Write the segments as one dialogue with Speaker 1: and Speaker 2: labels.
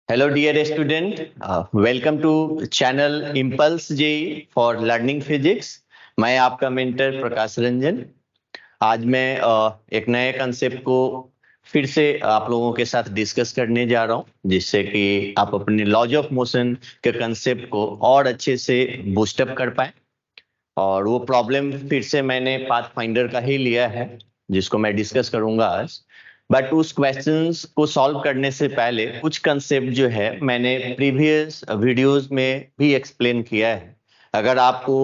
Speaker 1: Hello dear student, welcome to channel Impulse JEE for Learning Physics। मैं आपका mentor प्रकाश रंजन। आज मैं एक नए कंसेप्ट को फिर से आप लोगों के साथ डिस्कस करने जा रहा हूं, जिससे कि आप अपने लॉज ऑफ मोशन के कंसेप्ट को और अच्छे से बूस्टअप कर पाए। और वो प्रॉब्लम फिर से मैंने पाथफाइंडर का ही लिया है, जिसको मैं डिस्कस करूंगा आज। बट उस क्वेश्चंस को सॉल्व करने से पहले कुछ कंसेप्ट जो है मैंने प्रीवियस वीडियोस में भी एक्सप्लेन किया है। अगर आपको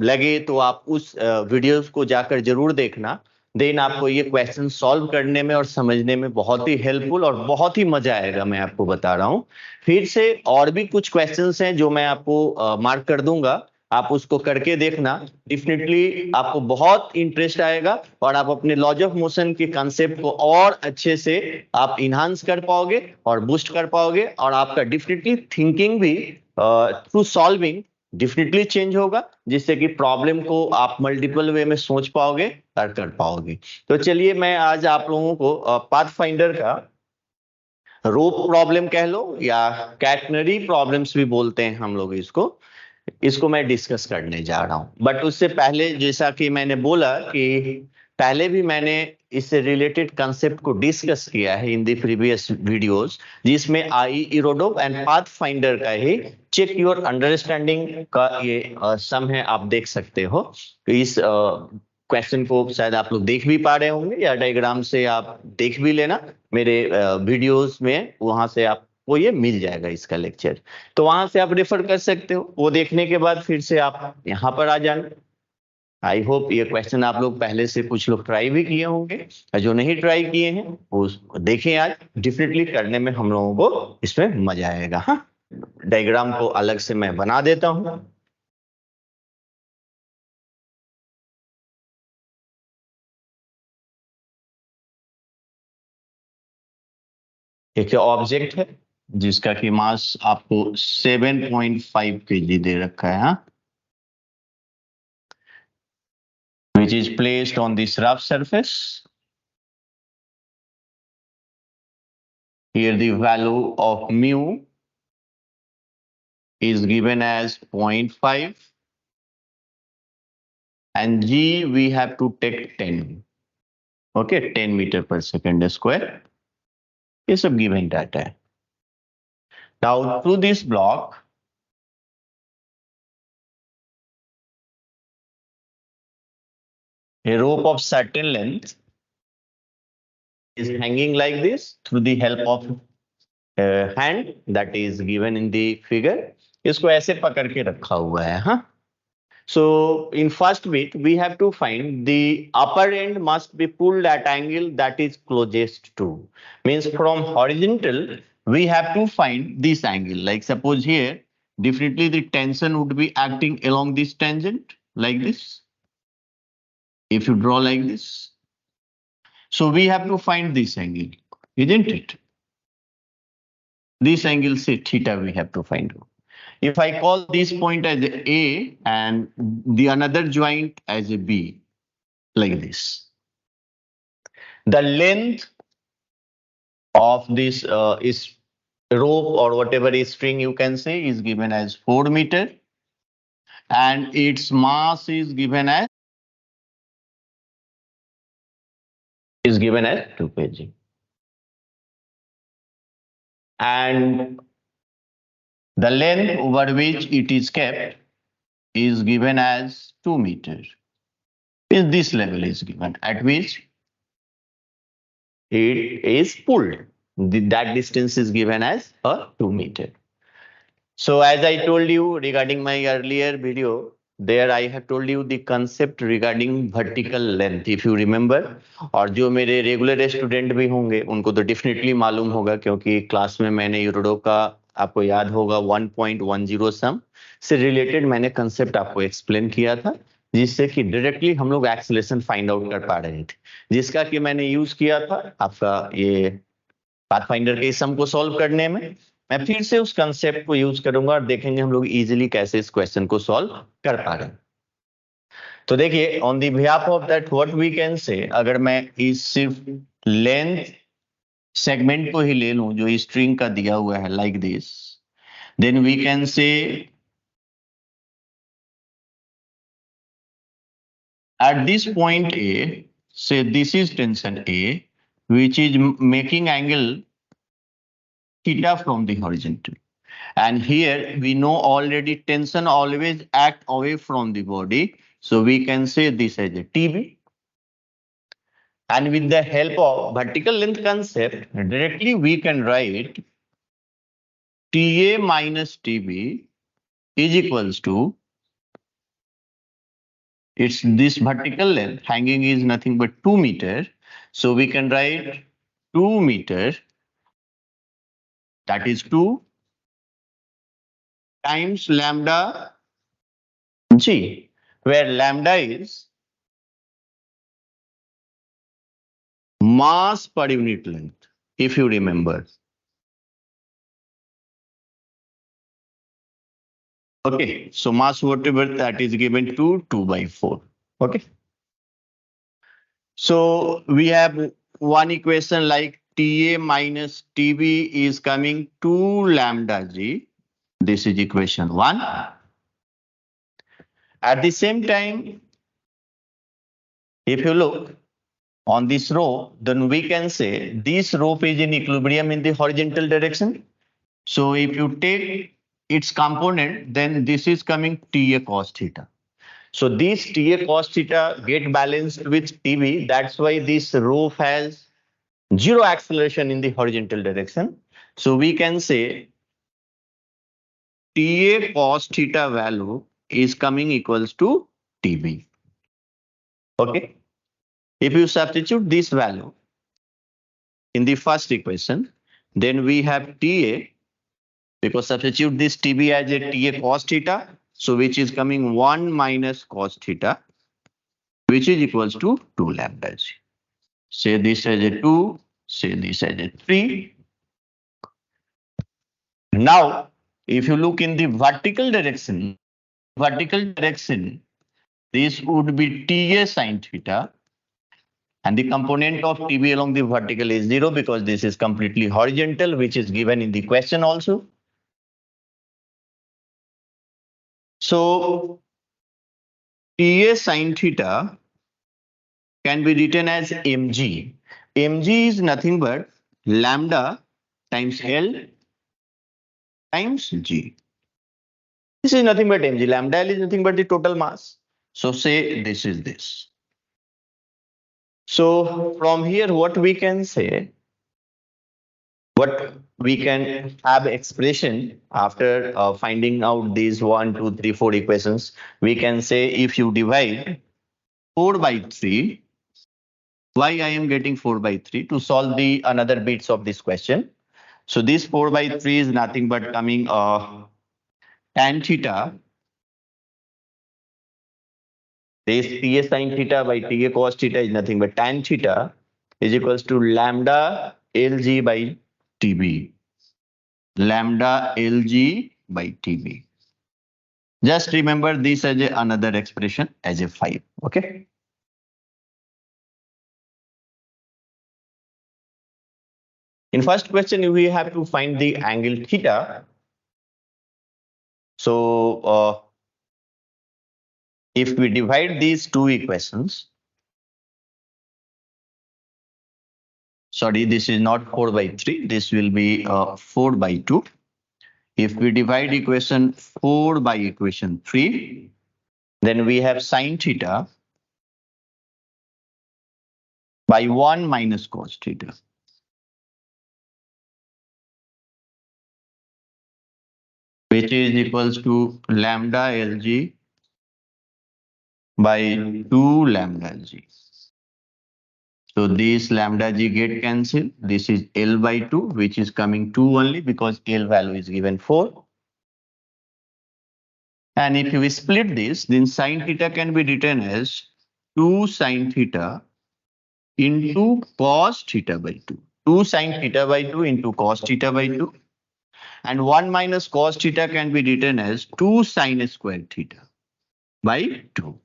Speaker 1: लगे तो आप उस वीडियोस को जाकर जरूर देखना। देन आपको ये क्वेश्चन सॉल्व करने में और समझने में बहुत ही हेल्पफुल और बहुत ही मजा आएगा। मैं आपको बता रहा हूँ। फिर से और भी कुछ क्वेश्चंस हैं जो मैं आपको मार्क कर दूंगा, आप उसको करके देखना। डेफिनेटली आपको बहुत इंटरेस्ट आएगा और आप अपने लॉज ऑफ मोशन के कंसेप्ट को और अच्छे से आप इनहांस कर पाओगे और बूस्ट कर पाओगे, और आपका डेफिनेटली थिंकिंग भी थ्रू सॉल्विंग डेफिनेटली चेंज होगा, जिससे कि प्रॉब्लम को आप मल्टीपल वे में सोच पाओगे और कर पाओगे। तो चलिए मैं आज आप लोगों को पाथफाइंडर का रोप प्रॉब्लम कह लो या कैटनरी प्रॉब्लम्स भी बोलते हैं हम लोग इसको मैं डिस्कस करने जा रहा हूं। बट उससे पहले, जैसा कि मैंने बोला कि पहले भी मैंने इससे रिलेटेड कंसेप्ट को डिस्कस किया है इन द प्रीवियस वीडियोस, जिसमें IITJEE एंड पाथफाइंडर का ही चेक योर अंडरस्टैंडिंग का ये सम है, आप देख सकते हो। तो इस क्वेश्चन को शायद आप लोग देख भी पा रहे होंगे, या डायग्राम से आप देख भी लेना मेरे वीडियोस में, वहां से आप वो ये मिल जाएगा इसका लेक्चर। तो वहां से आप रेफर कर सकते हो। वो देखने के बाद फिर से आप यहाँ पर आ जाना। आई होप ये क्वेश्चन आप लोग पहले से कुछ लोग ट्राई भी किए होंगे, और जो नहीं ट्राई किए हैं वो देखें। आज डेफिनेटली करने में हम लोगों को इसमें मजा आएगा। हाँ, डायग्राम को अलग से मैं बना देता हूं। एक ऑब्जेक्ट है जिसका कि मास आपको 7.5 kg दे रखा है, हाँ, which is placed on this rough surface. Here the value of mu is given as 0.5 and G we have to take 10. Okay, 10 meter per second square. ये सब given data है. Now through this block, a rope of certain length is hanging like this through the help of hand that is given in the figure. इसको ऐसे पकड़ के रखा हुआ है, हाँ. So in first bit we have to find the upper end must be pulled at angle that is closest to, means from horizontal we have to find this angle. Like suppose here definitely the tension would be acting along this tangent like this, if you draw like this. So we have to find this angle, isn't it? This angle, say theta, we have to find out. If I call this point as A and the another joint as a B, like this, the length of this is rope or whatever is string you can say is given as 4 meter, and its mass is given as 2 kg. And the length over which it is kept is given as 2 meter. This level is given at which it is pulled. That distance is given as 2 meter. So as I told you regarding my earlier video, there I have told you the concept regarding vertical length, if you remember. और जो मेरे regular student भी होंगे उनको तो definitely मालूम होगा, क्योंकि क्लास में मैंने यूरोडो का, आपको याद होगा, 1.10 सम से रिलेटेड मैंने कंसेप्ट आपको एक्सप्लेन किया था, जिससे कि डायरेक्टली हम लोग एक्सेलरेशन फाइंड आउट कर पा रहे थे, जिसका कि मैंने यूज किया था आपका ये पाथफाइंडर के सम को सॉल्व करने में। मैं फिर से उस कंसेप्ट को यूज करूंगा और देखेंगे हम लोग इजीली कैसे इस क्वेश्चन को सॉल्व कर पा रहे हैं। तो देखिए, on the behalf of that what we can say, अगर मैं इस सिर्फ लेंथ सेगमेंट को ही ले लूं जो स्ट्रिंग का दिया हुआ है like this, then we can say at this point A, say this is tension A, which is making angle theta from the horizontal. And here we know already tension always act away from the body. So we can say this as a TB. And with the help of vertical length concept, directly we can write TA minus TB is equals to, it's this vertical length, hanging is nothing but 2 meter. So we can write 2 meter, that is 2 times lambda g, where lambda is mass per unit length, if you remember. Okay, so mass whatever that is given to 2 by 4. Okay. So we have one equation like TA minus TB is coming to lambda g. This is equation 1. At the same time, if you look on this row, then we can say this rope is in equilibrium in the horizontal direction. So if you take its component, then this is coming TA cos theta. So this TA cos theta get balanced with TB. That's why this rope has zero acceleration in the horizontal direction. So we can say TA cos theta value is coming equals to TB. Okay. If you substitute this value in the first equation, then we have TA, because substitute this TB as a TA cos theta, so which is coming 1 minus cos theta, which is equals to 2 lambda g. Say this as a 2, say this as a 3. Now, if you look in the vertical direction, this would be TA sin theta, and the component of TB along the vertical is 0 because this is completely horizontal, which is given in the question also. So TA sin theta can be written as mg. Mg is nothing but lambda times L times g. This is nothing but mg. Lambda L is nothing but the total mass. So say this is this. So from here, what we can say, what we can have expression after finding out these 1, 2, 3, 4 equations, we can say if you divide 4 by 3, why I am getting 4 by 3 to solve the another bits of this question. So this 4 by 3 is nothing but coming tan theta. This TA sin theta by TA cos theta is nothing but tan theta is equals to lambda LG by TB. Lambda LG by TB. Just remember this as another expression as a 5. Okay. In first question, we have to find the angle theta. So if we divide these two equations, sorry, this is not 4 by 3. This will be 4 by 2. If we divide equation 4 by equation 3, then we have sin theta by 1 minus cos theta, which is equals to lambda LG by 2 lambda G. So this lambda G get cancelled. This is L by 2, which is coming 2 only because L value is given 4. And if we split this, then sin theta can be written as 2 sin theta into cos theta by 2. 2 sin theta by 2 into cos theta by 2. And 1 minus cos theta can be written as 2 sin square theta by 2.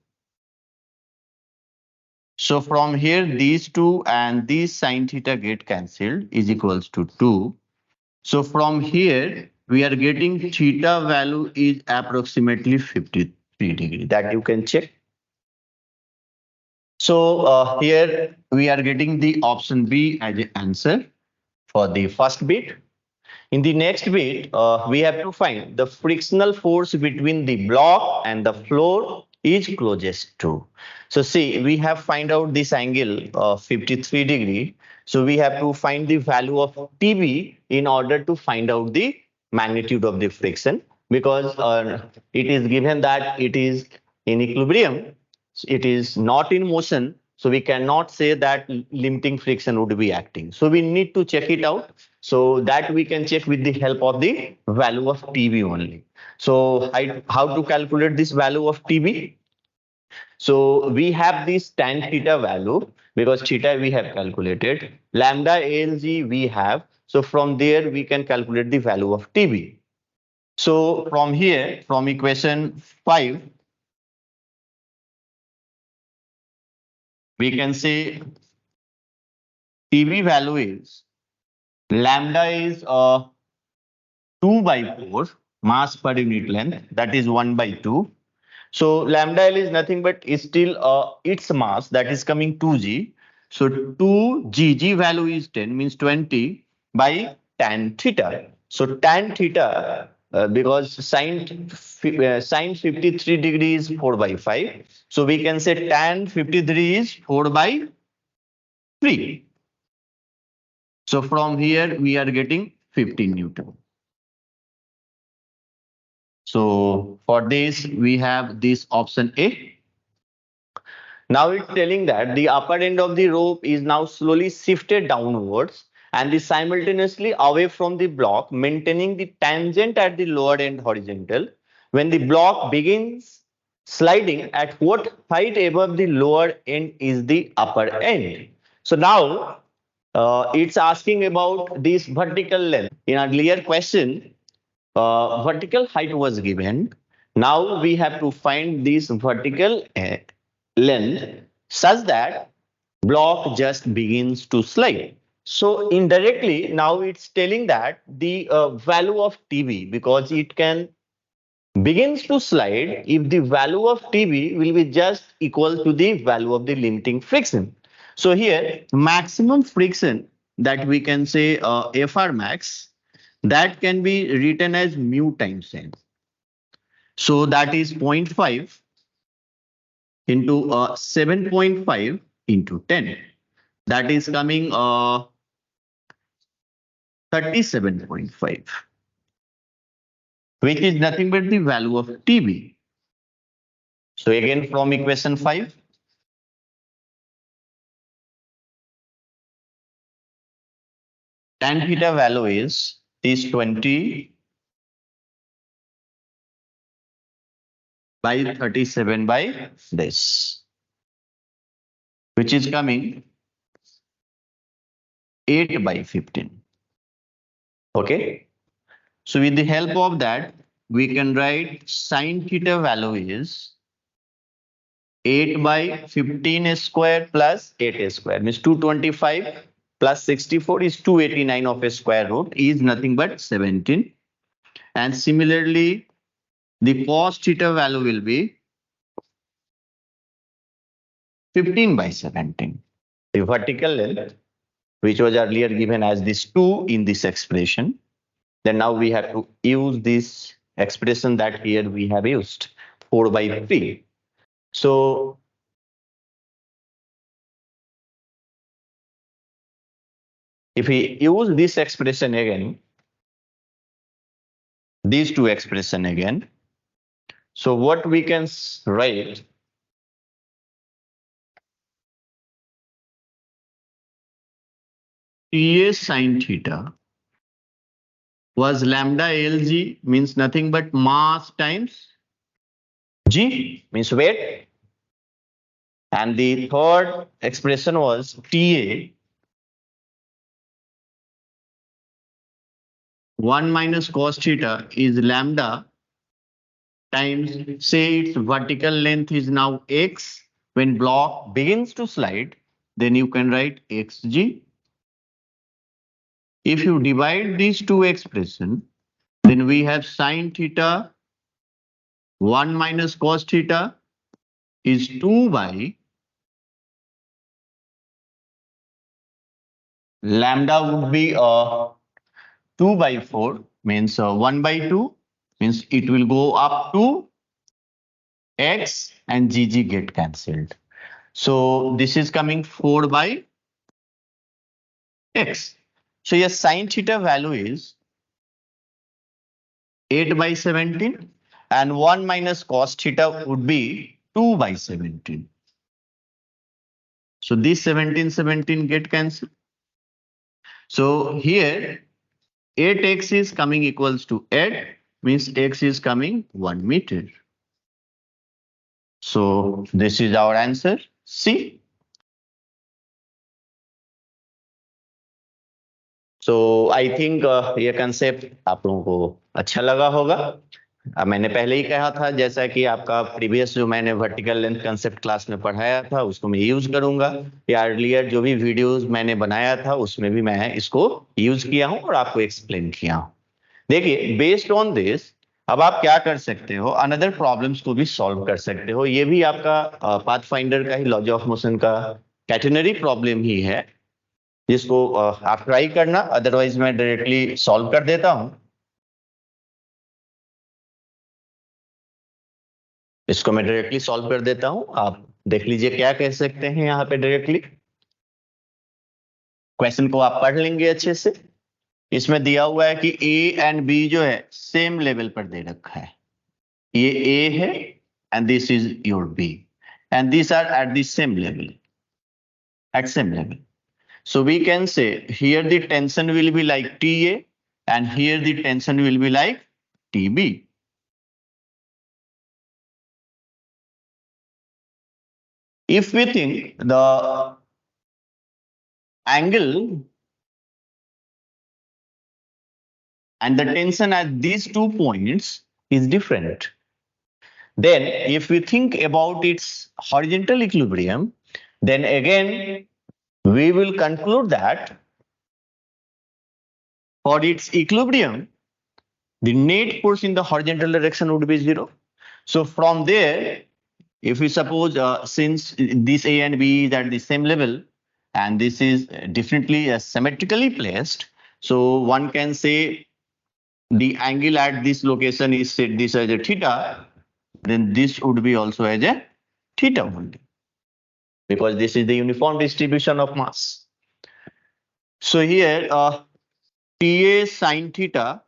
Speaker 1: So from here, these two and these sine theta get cancelled is equals to 2. So from here, we are getting theta value is approximately 53 degree. That you can check. So here we are getting the option B as an answer for the first bit. In the next bit, we have to find the frictional force between the block and the floor is closest to. So see, we have find out this angle of 53 degree. So we have to find the value of TB in order to find out the magnitude of the friction, because it is given that it is in equilibrium, it is not in motion, so we cannot say that limiting friction would be acting. So we need to check it out. So that we can check with the help of the value of TB only. So how to calculate this value of TB? So we have this tan theta value because theta we have calculated. Lambda ALG we have. So from there we can calculate the value of TB. So from here, from equation 5, we can say TB value is lambda is 2 by 4 mass per unit length, that is 1 by 2. So lambda L is nothing but is still its mass, that is coming 2g. So 2g, g value is 10, means 20 by tan theta. So tan theta, because sine 53 degrees 4 by 5. So we can say tan 53 is 4 by 3. So from here we are getting 15 Newton. So for this, we have this option A. Now it's telling that the upper end of the rope is now slowly shifted downwards and is simultaneously away from the block, maintaining the tangent at the lower end horizontal. When the block begins sliding, at what height above the lower end is the upper end? So now it's asking about this vertical length. In earlier question, vertical height was given. Now we have to find this vertical length such that block just begins to slide. So indirectly, now it's telling that the value of TB, because it can begins to slide if the value of TB will be just equal to the value of the limiting friction. So here, maximum friction that we can say FR max, that can be written as mu times n. So that is 0.5 into 7.5 into 10. That is coming 37.5, which is nothing but the value of TB. So again from equation 5, tan theta value is 20 by 37 by this, which is coming 8 by 15. Okay. So with the help of that, we can write sine theta value is 8 by 15 square plus 8 square, means 225 plus 64 is 289 of a square root, is nothing but 17. And similarly, the cos theta value will be 15 by 17. The vertical length, which was earlier given as this 2 in this expression, then now we have to use this expression that here we have used, 4 by 3. So if we use this expression again, these two expression again, so what we can write, TA sine theta was lambda LG, means nothing but mass times G, means weight. And the third expression was TA 1 minus cos theta is lambda times, say its vertical length is now x when block begins to slide, then you can write xg. If you divide these two expressions, then we have sine theta 1 minus cos theta is 2 by lambda would be 2 by 4, means 1 by 2, means it will go up to x and gg get cancelled. So this is coming 4 by x. So your sine theta value is 8 by 17 and 1 minus cos theta would be 2 by 17. So this 17 get cancelled. So here 8x is coming equals to 8, means x is coming 1 meter. So this is our answer, C. So I think ये concept आप लोगों को अच्छा लगा होगा। मैंने पहले ही कहा था, जैसा कि आपका प्रीवियस जो मैंने वर्टिकल लेंथ कंसेप्ट क्लास में पढ़ाया था उसको मैं यूज करूंगा, या अर्लियर जो भी वीडियोस मैंने बनाया था उसमें भी मैं इसको यूज किया हूं और आपको एक्सप्लेन किया हूं। देखिए, बेस्ड ऑन दिस अब आप क्या कर सकते हो, अनदर प्रॉब्लम्स को भी सॉल्व कर सकते हो। ये भी आपका पाथफाइंडर का ही लॉज ऑफ मोशन का कैटेनरी प्रॉब्लम ही है, जिसको आप ट्राई करना, अदरवाइज मैं डायरेक्टली सॉल्व कर देता हूं। इसको मैं डायरेक्टली सॉल्व कर देता हूं, आप देख लीजिए क्या कह सकते हैं यहाँ पे डायरेक्टली। क्वेश्चन को आप पढ़ लेंगे अच्छे से। इसमें दिया हुआ है कि ए एंड बी जो है सेम लेवल पर दे रखा है। ये ए है and this is your B and this are at the same level, at same level. So we can say here the tension will be like TA and here the tension will be like TB. If we think the angle and the tension at these 2 points is different, then if we think about its horizontal equilibrium, then again we will conclude that for its equilibrium, the net force in the horizontal direction would be 0. So from there, if we suppose since this A and B is at the same level and this is definitely symmetrically placed, so one can say the angle at this location is set this as a theta, then this would be also as a theta only, because this is the uniform distribution of mass. So here TA sine theta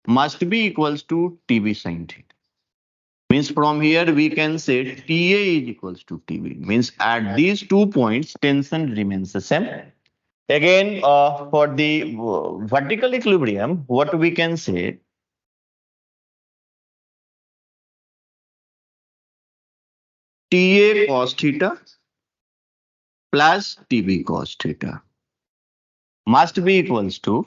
Speaker 1: must be equals to TB sine theta. Means from here we can say TA is equals to TB. Means at these 2 points tension remains the same. Again for the vertical equilibrium, what we can say, TA cos theta plus TB cos theta must be equals to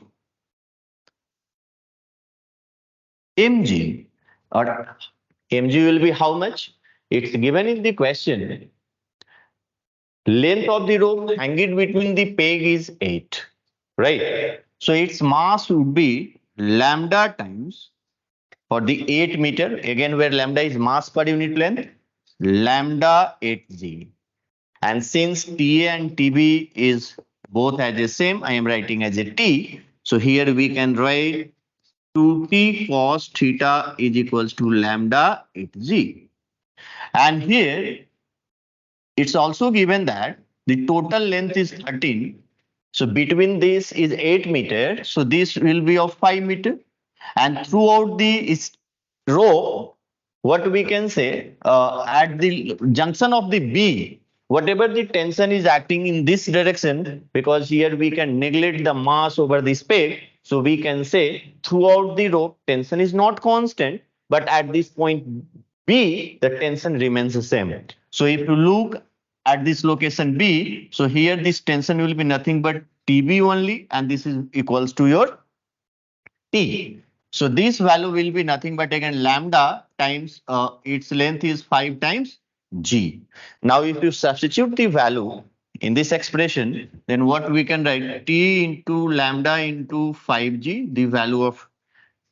Speaker 1: mg, or mg will be how much? It's given in the question. Length of the rope hanging between the peg is 8, right? So its mass would be lambda times, for the 8 meter, again where lambda is mass per unit length, lambda 8g. And since TA and TB is both as the same, I am writing as a T. So here we can write 2T cos theta is equals to lambda 8g. And here it's also given that the total length is 13. So between this is 8 meter. So this will be of 5 meter. And throughout the row, what we can say, at the junction of the B, whatever the tension is acting in this direction, because here we can neglect the mass over this peg. So we can say throughout the rope tension is not constant, but at this point B, the tension remains the same. So if you look at this location B, so here this tension will be nothing but TB only, and this is equals to your T. So this value will be nothing but again lambda times its length is 5 times g. Now if you substitute the value in this expression, then what we can write, t into lambda into 5g, the value of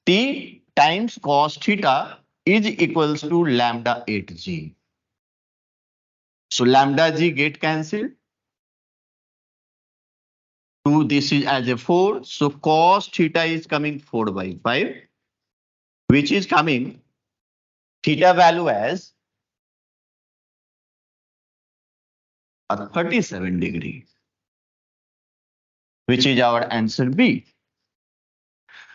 Speaker 1: t times cos theta is equals to lambda 8g. So lambda g get cancelled. 2, this is as a 4. So cos theta is coming 4 by 5, which is coming theta value as 37 degrees, which is our answer B.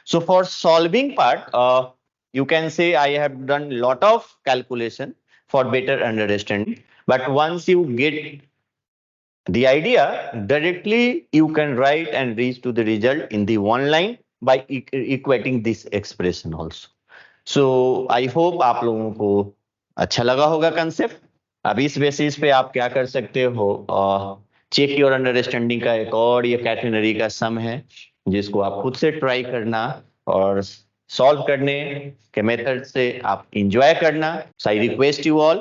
Speaker 1: So for solving part, you can say I have done lot of calculation for better understanding. But once you get the idea, directly you can write and reach to the result in the one line by equating this expression also. So I hope आप लोगों को अच्छा लगा होगा concept. अब इस basis पे आप क्या कर सकते हो, चेक योर अंडरस्टैंडिंग का एक और ये कैटेगरी का सम है जिसको आप खुद से ट्राई करना और सॉल्व करने के मेथड से आप इंजॉय करना. सो आई रिक्वेस्ट यू ऑल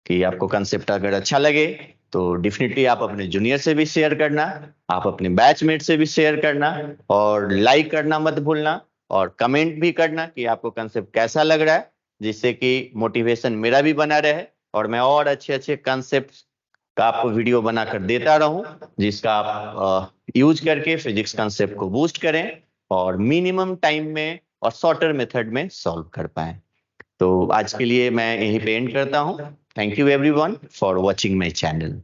Speaker 1: कि आपको कंसेप्ट अगर अच्छा लगे तो डेफिनेटली आप अपने जूनियर से भी शेयर करना, आप अपने बैचमेट से भी शेयर करना और लाइक करना मत भूलना और कमेंट भी करना कि आपको कंसेप्ट कैसा लग रहा है, जिससे कि मोटिवेशन मेरा भी बना रहे और मैं और अच्छे अच्छे कंसेप्ट का आपको वीडियो बनाकर देता रहूं, जिसका आप यूज करके फिजिक्स कंसेप्ट को बूस्ट करें और मिनिमम टाइम में और शॉर्टर मेथड में सॉल्व कर पाए. तो आज के लिए मैं यहीं पे एंड करता हूं. Thank you everyone for watching my channel.